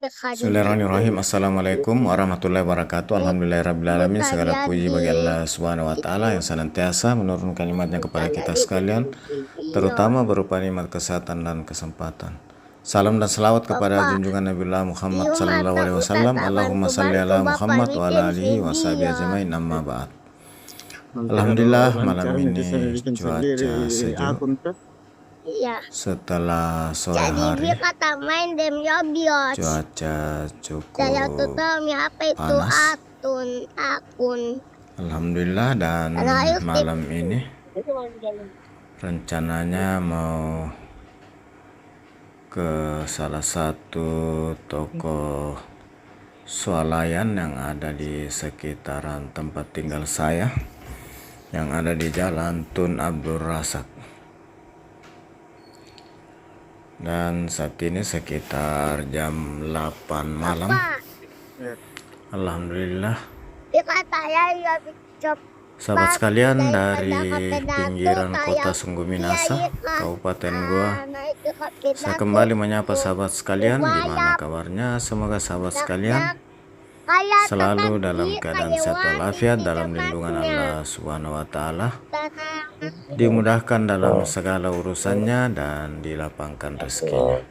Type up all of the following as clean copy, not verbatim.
Bismillahirrahmanirrahim. Assalamualaikum warahmatullahi wabarakatuh. Alhamdulillahirrabbilalamin. Segala puji bagi Allah Subhanahu wa Ta'ala yang senantiasa menurunkan nikmatnya kepada kita sekalian, terutama berupa nikmat kesehatan dan kesempatan. Salam dan selawat kepada junjungan Nabi Muhammad sallallahu alaihi wasallam. Allahumma salli ala Muhammad wa ala alihi wa sahbihi ajmain, amma ba'd. Alhamdulillah, malam ini cuaca sejuk. Iya. Setelah sore hari, dia kata main cuaca cukup panas. Akun. Alhamdulillah, dan malam ini rencananya mau ke salah satu toko swalayan yang ada di sekitaran tempat tinggal saya, yang ada di Jalan Tun Abdul Razak. Dan saat ini sekitar jam 8 malam. Alhamdulillah, sahabat sekalian dari pinggiran kota Sungguh Minasa, Kabupaten Goa, saya kembali menyapa sahabat sekalian. Gimana kabarnya? Semoga sahabat sekalian selalu dalam keadaan sehat walafiat, dalam lindungan Allah Subhanahu wa Ta'ala, dimudahkan dalam segala urusannya, dan dilapangkan rezekinya.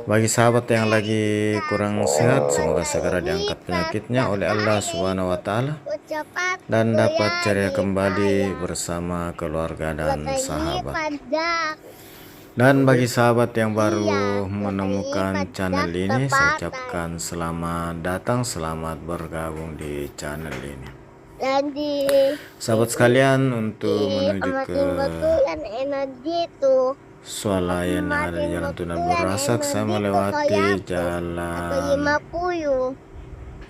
Bagi sahabat yang lagi kurang sehat, semoga segera diangkat penyakitnya oleh Allah Subhanahu wa Ta'ala dan dapat ceria kembali bersama keluarga dan sahabat. Dan bagi sahabat yang baru menemukan channel ini, saya ucapkan selamat datang, selamat bergabung di channel ini. Sahabat sekalian, untuk menuju ke swalayan yang ada di Jalan Tun Abdul Razak, saya melewati Jalan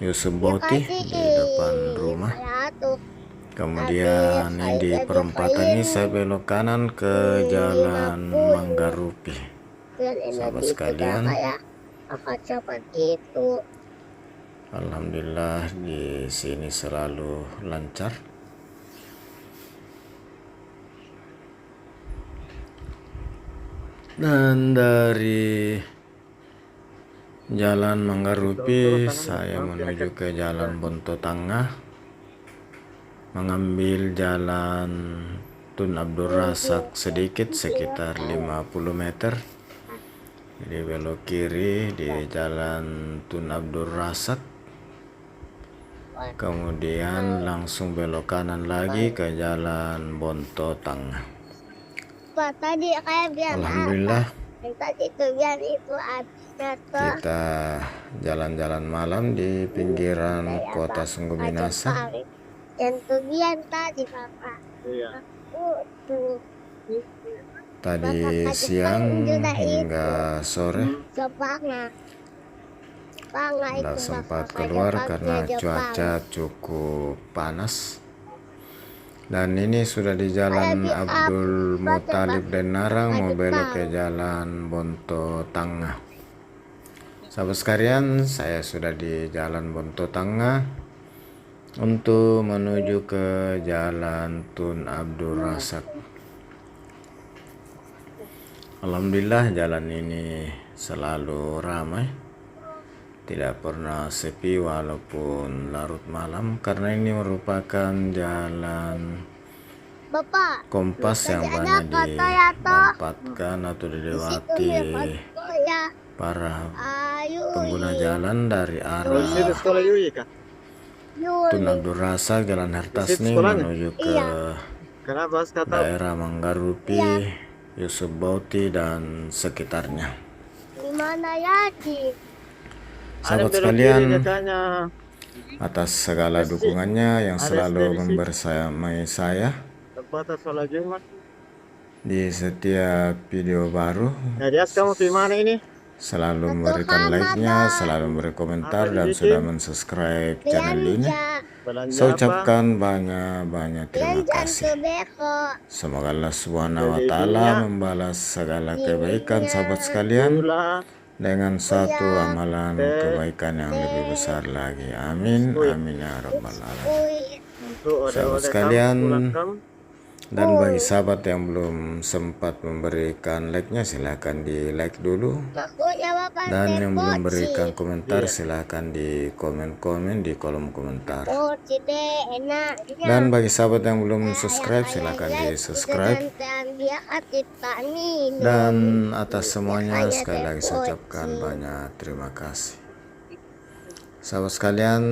Yusuf Bauti di depan rumah. Kemudian di perempatan ini saya belok kanan ke Jalan Manggarupi. Sahabat sekalian, alhamdulillah di sini selalu lancar. Dan dari Jalan Manggarupi saya menuju ke Jalan Bonto Tangah, mengambil Jalan Tun Abdul Razak sedikit, sekitar 50 meter. Jadi belok kiri di Jalan Tun Abdul Razak, kemudian langsung belok kanan lagi ke Jalan Bonto Tangah. Alhamdulillah, kita jalan-jalan malam di pinggiran kota Sungguh Minasa. Tadi siang hingga sore tidak sempat keluar karena cuaca cukup panas. Dan ini sudah di Jalan Abdul Muthalib dan Narang, mau belok ke Jalan Bonto Tangah. Sahabat sekalian, saya sudah di Jalan Bonto Tangah untuk menuju ke Jalan Tun Abdul Razak. Alhamdulillah, jalan ini selalu ramai, tidak pernah sepi walaupun larut malam, karena ini merupakan jalan kompas yang banyak dimanfaatkan atau dilewati para pengguna jalan dari arah Tun Abdul Razak, Jalan Hertasni menuju ke daerah Manggarupi, Yusuf Bauti dan sekitarnya. Sahabat sekalian, atas segala dukungannya yang selalu membersamai saya di setiap video baru, selalu memberikan like-nya, selalu memberi komentar, dan sudah mensubscribe channel ini. Saya ucapkan banyak terima kasih. Semoga Allah Subhanahu wa Ta'ala membalas segala kebaikan sahabat sekalian dengan satu amalan kebaikan yang lebih besar lagi. Amin, amin ya rabbal alamin. Sahabat sekalian, Dan bagi sahabat yang belum sempat memberikan like-nya, silahkan di like dulu. Maksudnya Bapak Dan yang belum Boci. berikan komentar, silahkan di komen-komen di kolom komentar. Boci deh enak. Dan bagi sahabat yang belum subscribe, silahkan di subscribe. Dan atas semuanya sekali lagi saya ucapkan banyak terima kasih. Sahabat sekalian,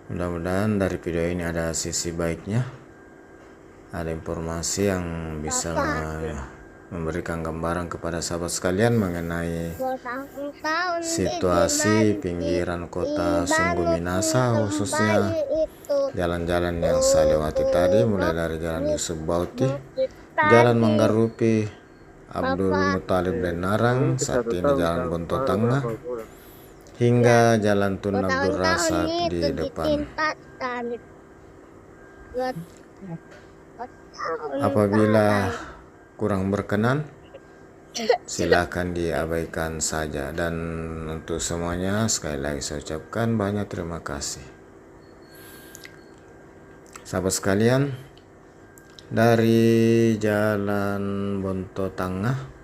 mudah-mudahan dari video ini ada sisi baiknya, ada informasi yang bisa memberikan gambaran kepada sahabat sekalian mengenai situasi pinggiran kota Sungguh Minasa, khususnya jalan-jalan yang saya lewati tadi, mulai dari Jalan Yusuf Bauti, Jalan Manggarupi, Abdul Muthalib Lenarang, saat ini Jalan Bonto Tengah, hingga Jalan Tun Abdul Razak di depan. Apabila kurang berkenan, silakan diabaikan saja. Dan untuk semuanya sekali lagi saya ucapkan banyak terima kasih. Sahabat sekalian, dari Jalan Bonto Tengah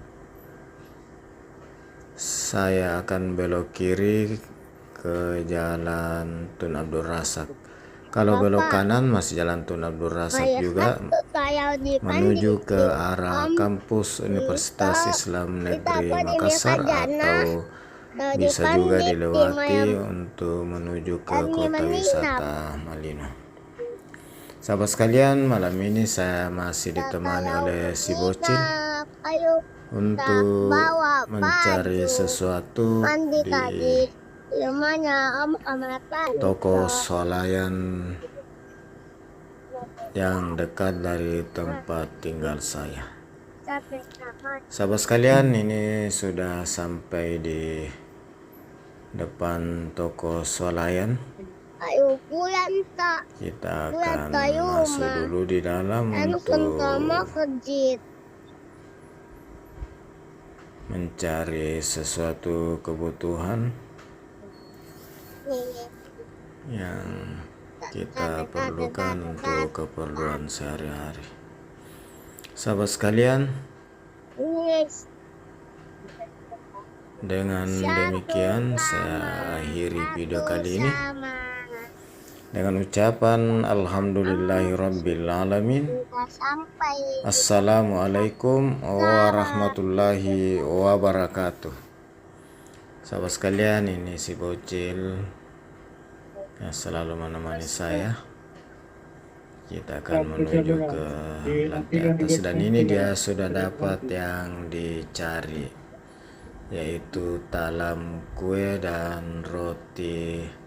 saya akan belok kiri ke Jalan Tun Abdul Razak. Kalau belok kanan masih Jalan Tun Abdul Razak juga, menuju ke arah kampus Universitas Islam Negeri Makassar, atau bisa juga dilewati untuk menuju ke kota wisata Malino. Sahabat sekalian, malam ini saya masih ditemani oleh si bocil untuk mencari sesuatu di toko swalayan yang dekat dari tempat tinggal saya. Sahabat sekalian, ini sudah sampai di depan toko swalayan. Kita akan masuk dulu di dalam untuk mencari sesuatu kebutuhan yang kita perlukan untuk keperluan sehari-hari. Sahabat sekalian, dengan demikian saya akhiri video kali ini dengan ucapan alhamdulillahirrabbilalamin. Assalamualaikum warahmatullahi wabarakatuh. Sahabat sekalian, ini si bocil yang selalu menemani saya. Kita akan menuju ke lantai atas, dan ini dia sudah dapat yang dicari, yaitu talam kue dan roti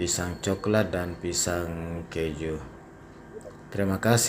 pisang coklat dan pisang keju. Terima kasih.